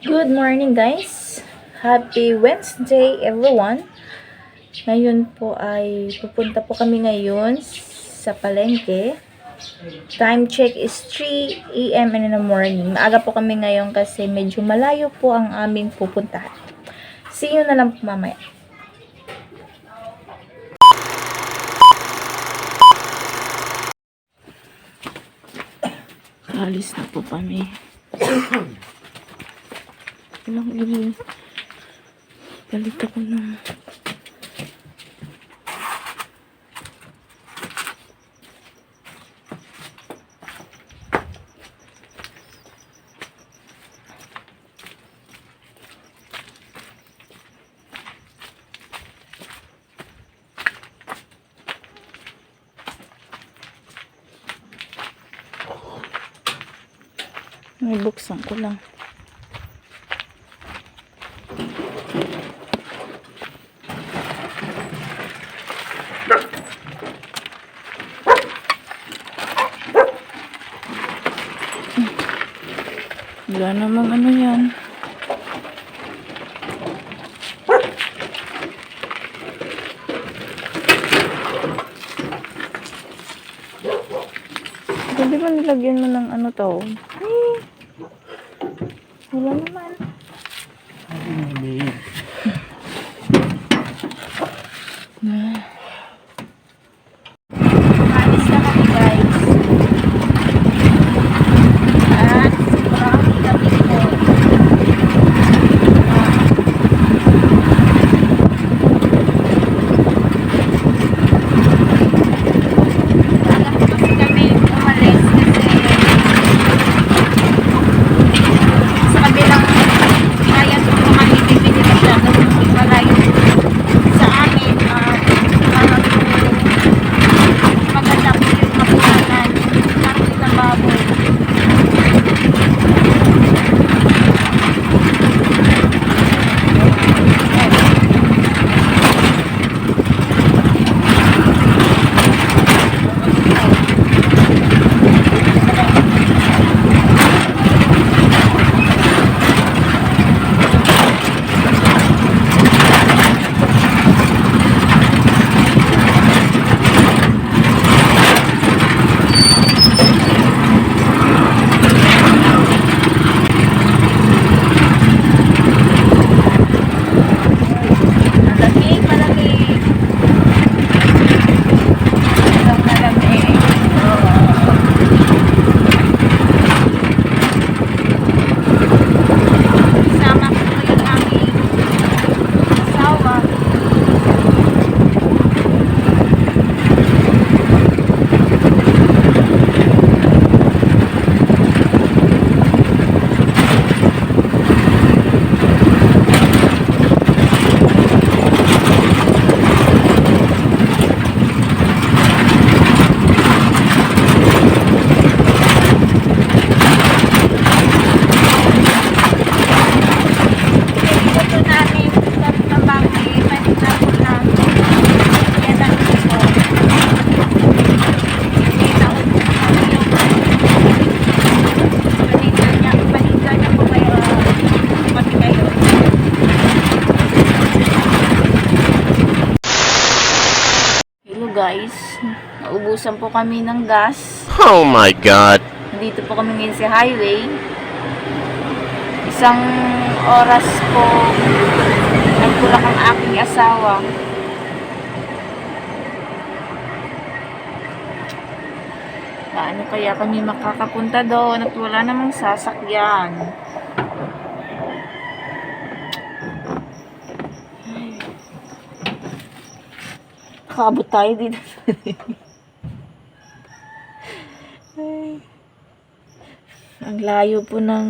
Good morning guys! Happy Wednesday everyone! Ngayon po ay pupunta po kami ngayon sa palengke. Time check is 3 AM in the morning. Maaga po kami ngayon kasi medyo malayo po ang aming pupuntahan. See you na lang po mamaya. Alis na po kami. Ilang uli. Galit ako na. May buksan ko lang. Wala namang ano yan. Hindi ba nilagyan mo ng ano to? Wala naman. Alis na kami guys. At marami kami po. Alam ko kasi kami umalis kasi sa kabilang bayan po kami bibili na siya kasi malayo sa amin maganda po yung kapulanan nakit ng baboy. Malamig, malamig. Malamig. Kasama ko ngayon aming asawa. Ito namin sabi ng bangke, paniglapo na yan ang ito. Itaon ko na kami yung panigla niya po kayo pati kayo. Hello guys, naubusan po kami ng gas. Oh my God. Dito po kami ngayon sa highway. Isang oras po nagtulak ang aking asawa. Paano kaya kami makakapunta doon at wala namang sasakyan? Nakabot tayo dito. Ay. Ang layo po ng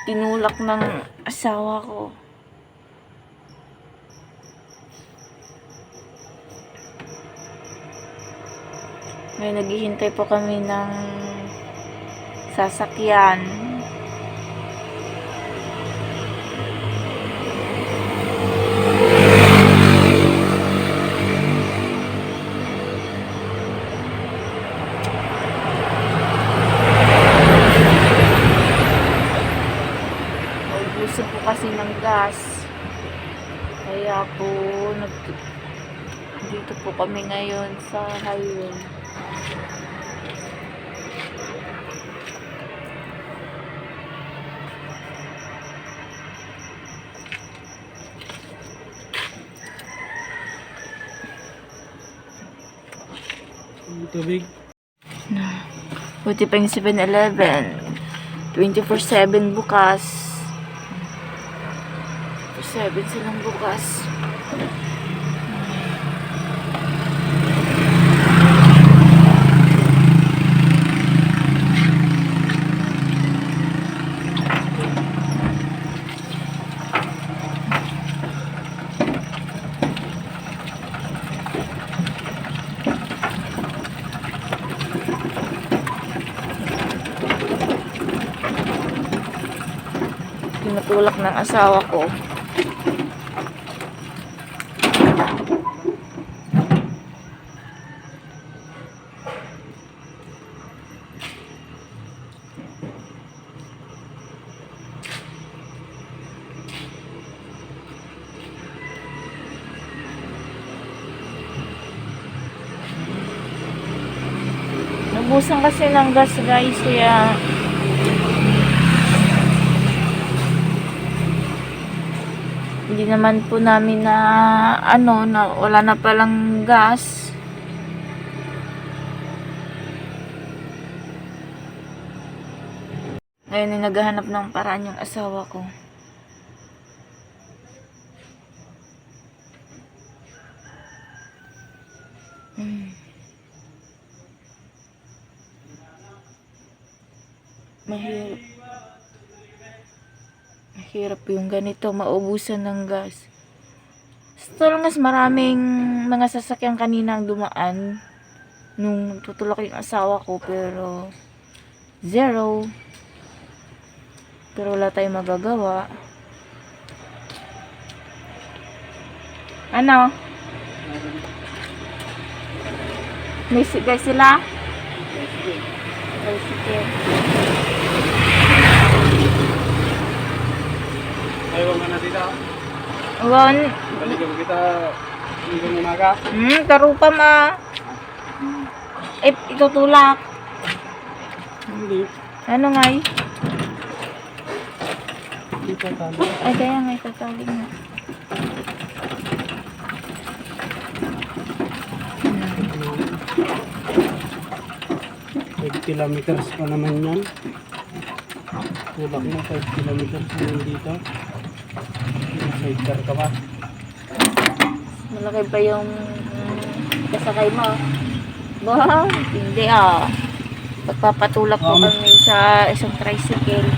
tinulak ng asawa ko. Ngayon naghihintay po kami ng sasakyan. Naubusan po kasi ng gas. Kaya po, dito po kami ngayon sa highway. Tubig. Buti pa yung 7-Eleven. 24/7 bukas. 7 silang bukas. Tinutulak ng asawa ko. Nabusan kasi ng gas, guys, kaya hindi naman po namin na na wala na palang gas. Ngayon ay naghahanap ng paraan yung asawa ko. Mahirap yung ganito, maubusan ng gas. Sa mas maraming mga sasakyan kanina ang dumaan nung tutulak yung asawa ko, pero zero. Pero wala tayong magagawa. Ano? May sigay sila? Bicycle. Ayaw nga na dito. Wan. Balikan kita hanggang umaga. Tarupa ma. Itutulak. Hindi. Ano nga eh? Dito talo. Ay, kaya nga itatali nga. 5 kilometers pa naman yan. Tulak mo 5 kilometers naman dito. Sidecar ka pa. Malaki pa yung kasakay mo. Wow, hindi ah. Pagpapatulak po kami sa isang tricycle.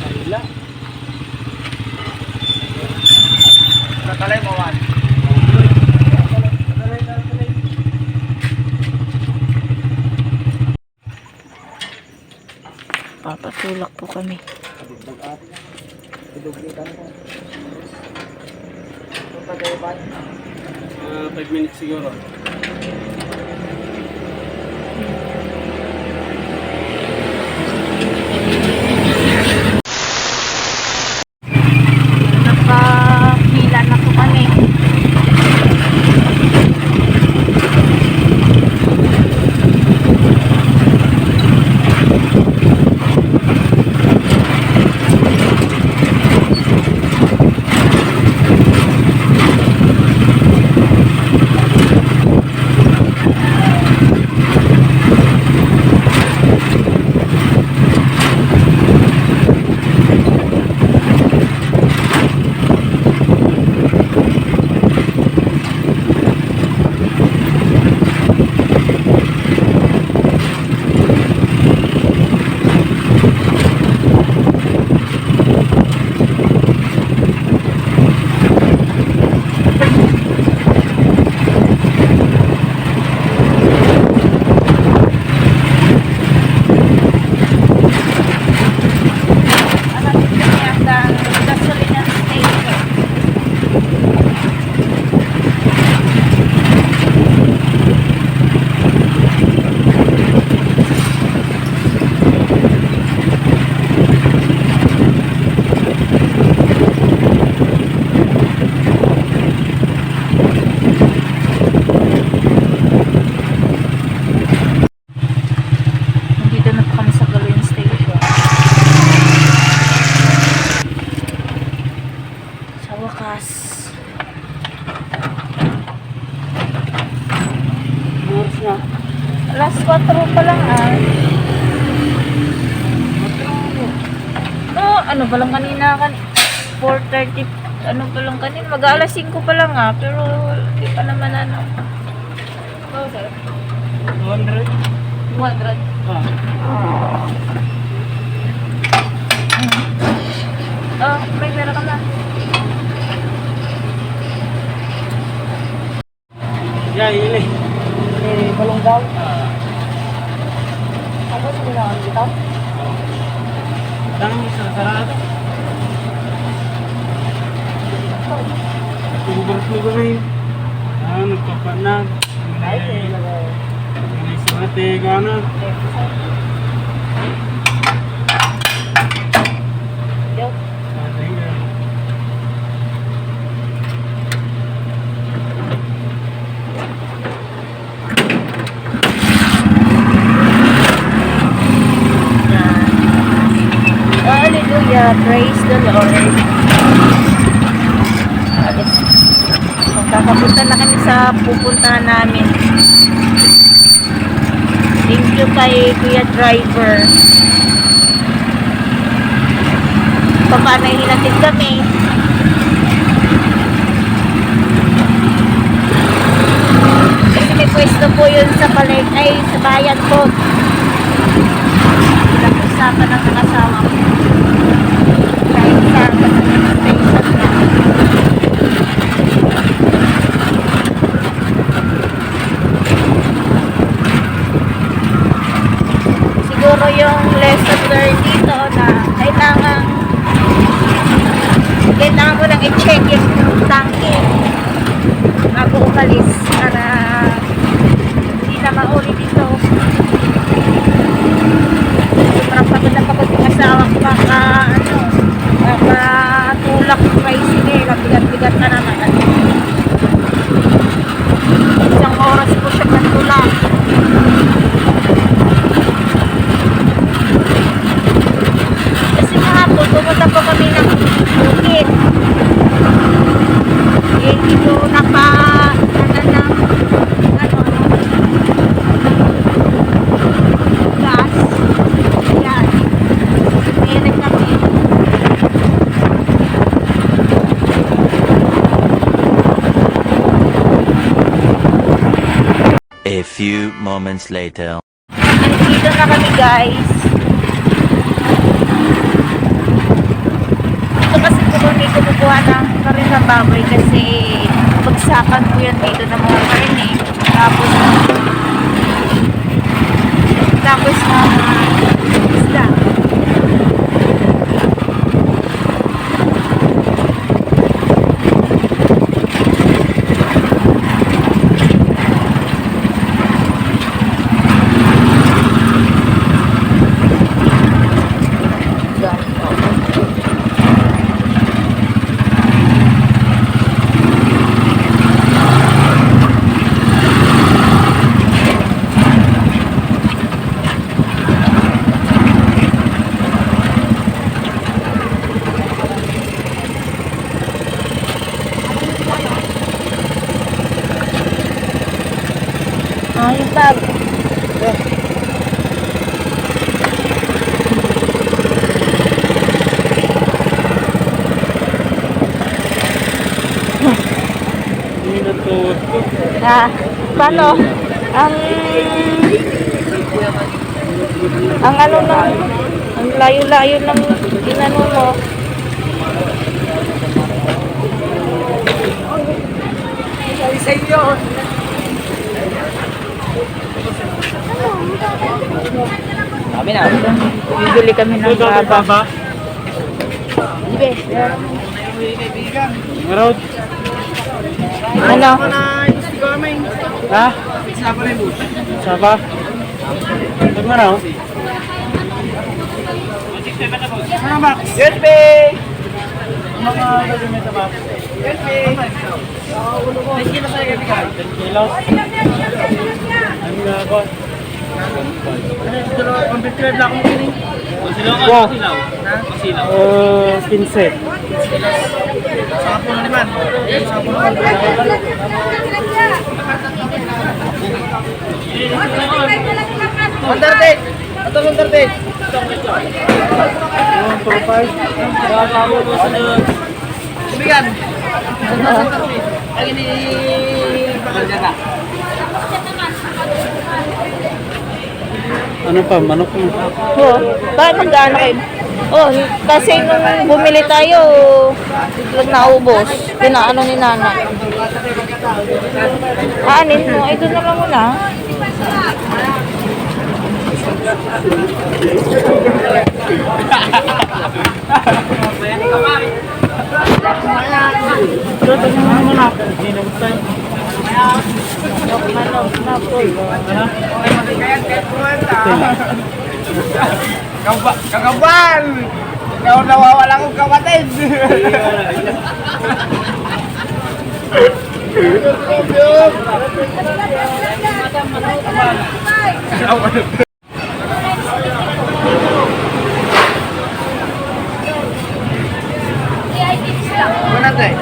Kanila. Kakalay mo, Juan. Papatulak po kami. 5 minutes siguro. Nakapila na po kami. ano pa lang kanina, 4:30, ano pa lang kanina, mag-aalas 5 pa lang pero hindi pa naman ano. Oh, sir. 200? 200. Oh, may pera ka na. Yeah, ili. Balong daw. Ano sa kailangan dito? Tanong sa sarado. Tugar-tugar na yun. Nagpapanag. May simate, gano'n. Hallelujah, praise the Lord. Magkakapunta na kami sa pupuntahan namin. Thank you kay Kuya Driver. Paano hinatid kami? Kasi may pwesto po yun sa sa bayan po. Pinag-usapan ng kasama ko. Kahit sa station na. Siguro yung lesson learned dito na kailangan mo lang i-check yung tanke bago umalis para hindi na mauli dito. Sobrang pagod na pagod yung asawa ko baka tulak yung tricycle, bigat-bigat na naman. Isang oras po siya natulak. Kasi kahapon, pumunta po kami ng bukid. Dito gas. Yan. Meron kami. A few moments later. Dito na kami, guys. Ito kasi po kami kumukuha ng karin na baboy kasi bagsakan po yan dito ng mga karin tapos isda. Yung bag. Paano? Ang ano na, ang layo-layo ng inano mo. Sa inyo. Kami na. Bibili kami ng baba. Ibe. Marot. Ano? Ha? Sapa rin, boss. Sapa? Ito mo na, Ano ba? Yes, babe! Mga gagamit na ba? Yes, babe! 10 kilos sa'yo, kaya 10 kilos? Ano nga ako? Pambitred lang akong kining. Masilaw ka? Masilaw? Masilaw? 15. Saka po na naman. Saka po na naman. Undertake! Ito ang undertake! Ibigan. Ang ini na. Ano pa? Manok mo? Oh, bakit magkano kayo? Oh, kasi nung bumili tayo, biglang naubos. Pinaano ni Nana. Aanin mo, ito na lang muna. Ito na naman ako. Ginamot tayo. Kagaban! Ikaw nawawala kong kapatid! Mana tayo?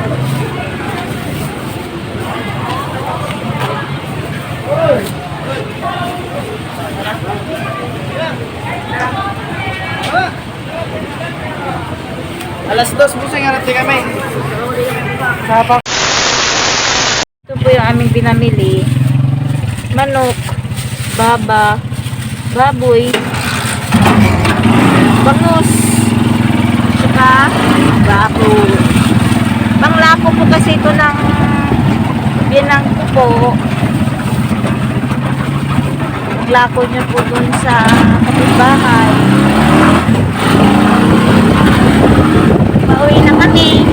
Alas 2 po sa ngarating kami. Ito po yung aming pinamili. Manok, baba, baboy, bangus, saka baboy. Panglako po kasi ito ng binang po. Paglako nyo po dun sa kapitbahay. Pauwi na kami.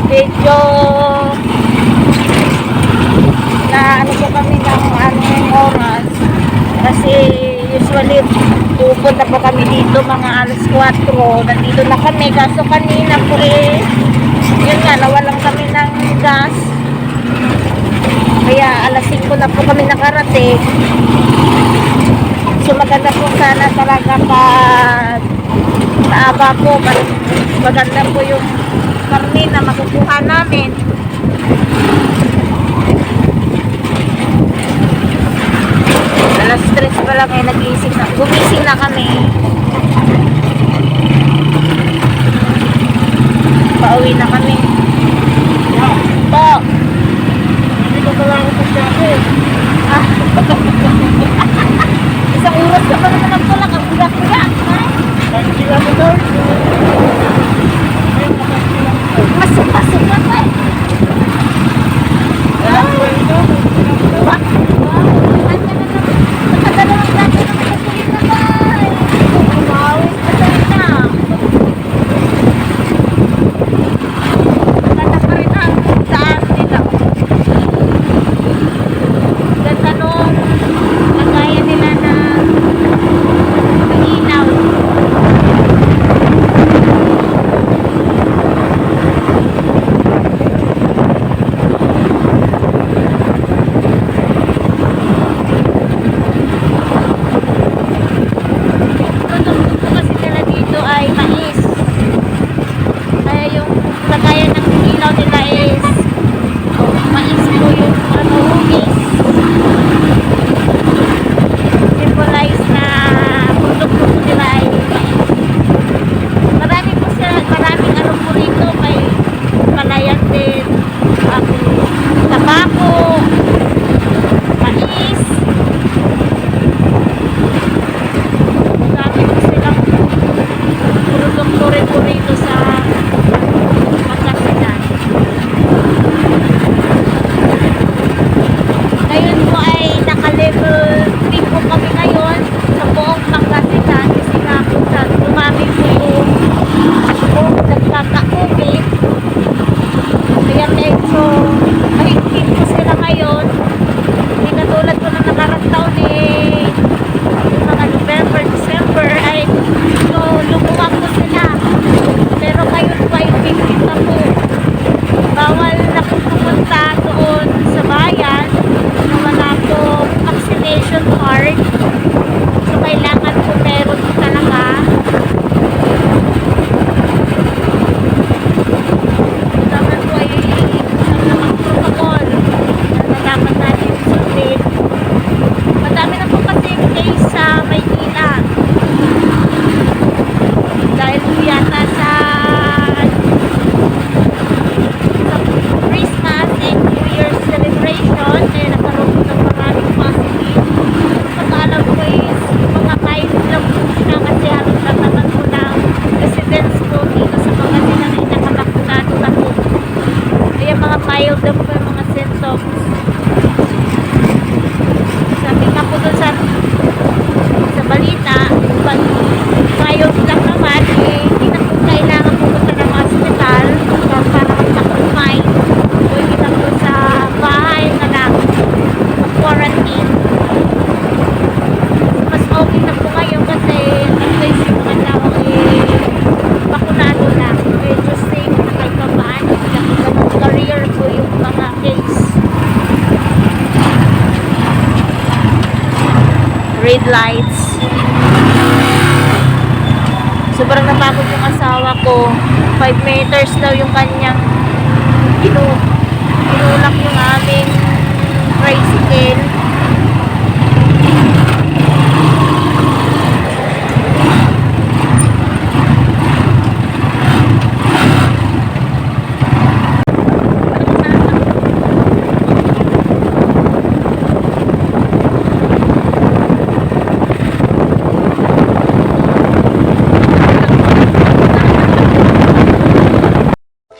Medyo na ano po kami ng anong oras kasi usually pupunta po kami dito mga alas 4, nandito na kami kaso kanina po yun nga nawalan kami ng gas kaya alas 5 na po kami nakarating. So maganda po sana talaga pag maaba po, maganda po yung karne na makukuha namin. Alas 3 pa lang nagising na, gumising na kami. Pauwi na kami. Po. Hindi ko pala ako pasyate. Ah. Isang oras ka pa naman ang tulak, ang budak-budak. Hindi ka mo doon. Masuk-masuk na pa eh. Wah. Nakadalawang dati na makakulit na ba? Wow, patay na. red lights. Sobrang napagod yung asawa ko. 5 meters daw yung kanyang inulak yung aming tricycle.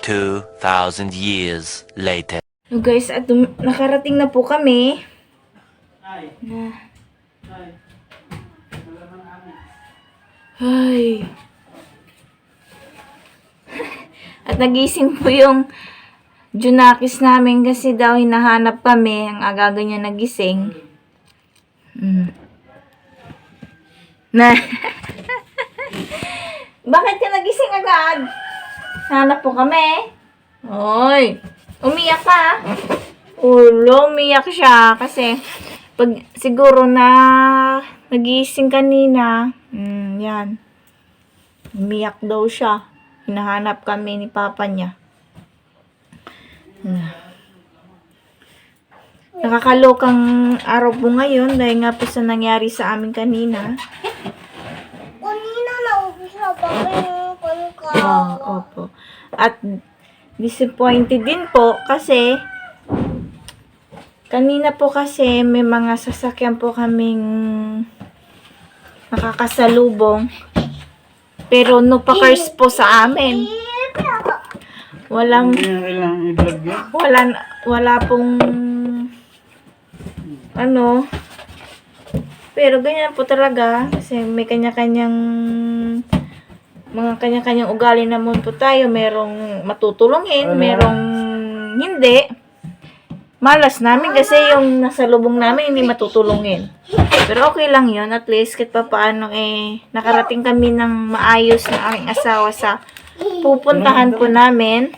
Two 2,000 years later. So guys, at nakarating na po kami. Ay. At nagising po yung Junakis namin kasi daw hinahanap kami. Ang aga niya nagising. Na. Bakit ka nagising agad? Hanap po kami. Oy. Umiyak ka. Ulo, umiyak siya. Kasi, pag siguro na nagising kanina, yan. Umiyak daw siya. Hinahanap kami ni papa niya. Nakakalokang araw po ngayon dahil nga po sa nangyari sa amin kanina. Kanina na pa yung pangka. Opo. At disappointed din po kasi kanina po kasi may mga sasakyan po kaming nakakasalubong. Pero no pa-cars po sa amin. Walang Kailangan i-vlog yan. wala pong ano. Pero ganyan po talaga kasi may kanya-kanyang ugali naman po tayo. Merong matutulungin, merong hindi. Malas namin kasi yung nasa lubong namin hindi matutulungin. Pero okay lang yun. At least kahit pa paano nakarating kami ng maayos na aking asawa sa pupuntahan po namin.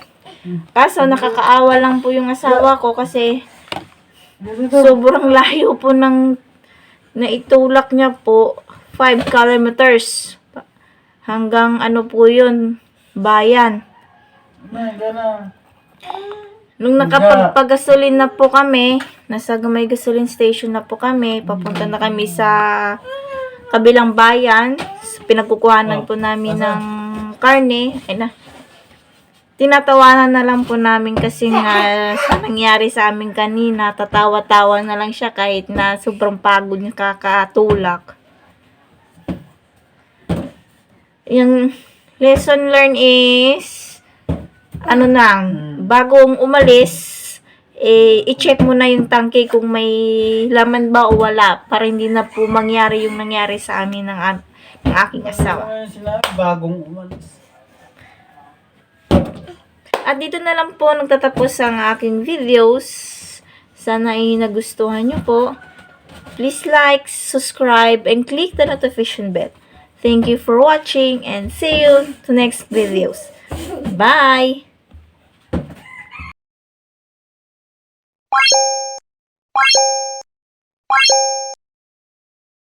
Kaso nakakaawa lang po yung asawa ko kasi sobrang layo po ng naitulak niya po. 5 kilometers. Hanggang ano po yun, bayan. Nung nakapagpagasolin na po kami, nasa may gasoline station na po kami, papunta na kami sa kabilang bayan, pinagkukuhanan po namin ng karne. Tinatawanan na lang po namin kasi nga sa nangyari sa amin kanina, tatawa-tawa na lang siya kahit na sobrang pagod niya kakatulak. Yung lesson learned is bagong umalis, i-check mo na yung tangke kung may laman ba o wala para hindi na po mangyari yung nangyari sa amin ng aking asawa. Sila bagong umalis. At dito na lang po nagtatapos ang aking videos. Sana ay nagustuhan nyo po. Please like, subscribe, and click the notification bell. Thank you for watching and see you to next videos. Bye!